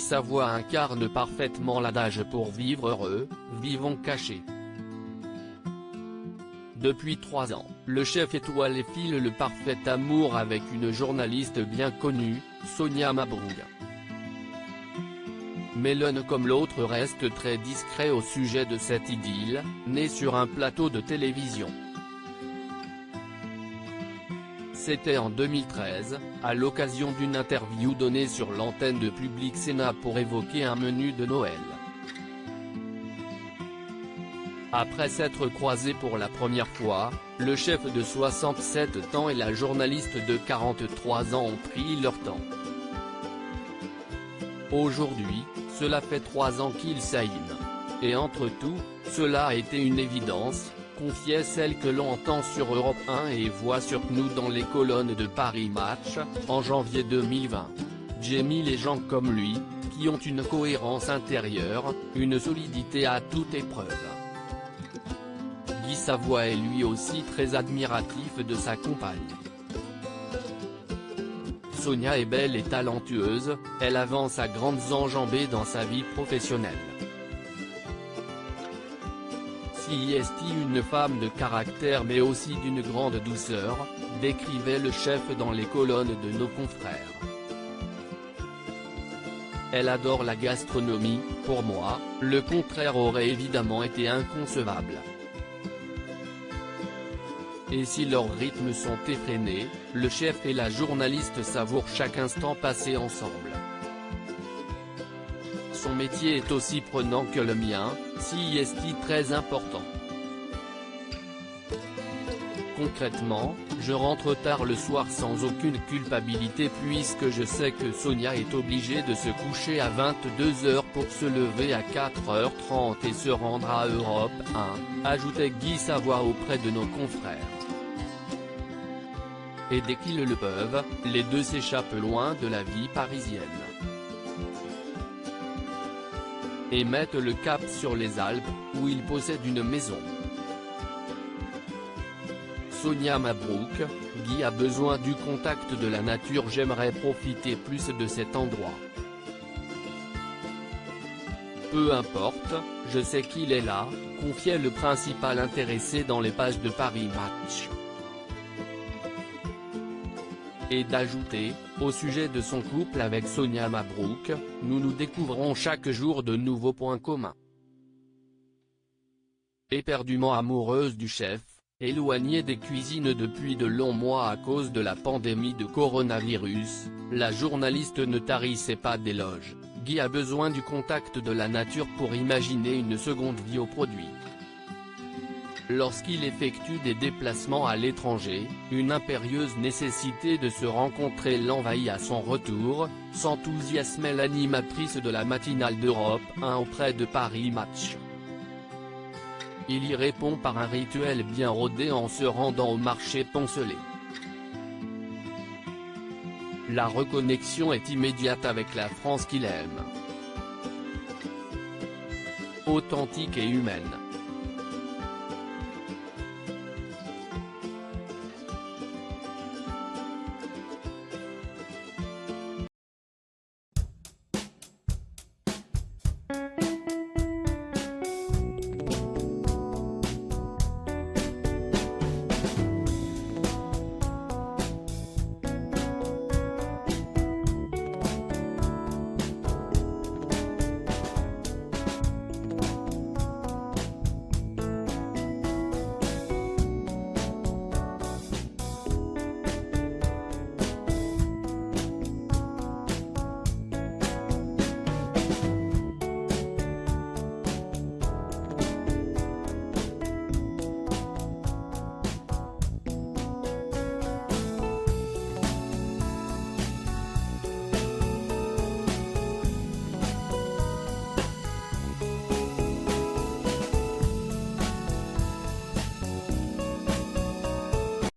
Savoie incarne parfaitement l'adage pour vivre heureux, vivons cachés. Depuis 3 ans, le chef étoilé file le parfait amour avec une journaliste bien connue, Sonia Mabrouk. Mais l'un comme l'autre reste très discret au sujet de cette idylle, née sur un plateau de télévision. C'était en 2013, à l'occasion d'une interview donnée sur l'antenne de Public Sénat pour évoquer un menu de Noël. Après s'être croisés pour la première fois, le chef de 67 ans et la journaliste de 43 ans ont pris leur temps. Aujourd'hui, cela fait 3 ans qu'ils s'aiment. Et entre tout, cela a été une évidence, confiait celle que l'on entend sur Europe 1 et voit sur nous dans les colonnes de Paris Match, en janvier 2020. J'aime les gens comme lui, qui ont une cohérence intérieure, une solidité à toute épreuve. Guy Savoie est lui aussi très admiratif de sa compagne. Sonia est belle et talentueuse, elle avance à grandes enjambées dans sa vie professionnelle. Si est une femme de caractère mais aussi d'une grande douceur, décrivait le chef dans les colonnes de nos confrères. Elle adore la gastronomie, pour moi, le contraire aurait évidemment été inconcevable. Et si leurs rythmes sont effrénés, le chef et la journaliste savourent chaque instant passé ensemble. Son métier est aussi prenant que le mien, si est très important. Concrètement, je rentre tard le soir sans aucune culpabilité puisque je sais que Sonia est obligée de se coucher à 22 h pour se lever à 4h30 et se rendre à Europe 1, ajoutait Guy Savoie auprès de nos confrères. Et dès qu'ils le peuvent, les deux s'échappent loin de la vie parisienne. Et mettent le cap sur les Alpes, où ils possèdent une maison. Sonia Mabrouk, Guy a besoin du contact de la nature, j'aimerais profiter plus de cet endroit. Peu importe, je sais qu'il est là, confiait le principal intéressé dans les pages de Paris Match. Et d'ajouter, au sujet de son couple avec Sonia Mabrouk, nous découvrons chaque jour de nouveaux points communs. Éperdument amoureuse du chef, éloignée des cuisines depuis de longs mois à cause de la pandémie de coronavirus, la journaliste ne tarissait pas d'éloges. Guy a besoin du contact de la nature pour imaginer une seconde vie au produit. Lorsqu'il effectue des déplacements à l'étranger, une impérieuse nécessité de se rencontrer l'envahit à son retour, s'enthousiasmait l'animatrice de la matinale d'Europe 1 auprès de Paris Match. Il y répond par un rituel bien rodé en se rendant au marché poncelé. La reconnexion est immédiate avec la France qu'il aime. Authentique et humaine.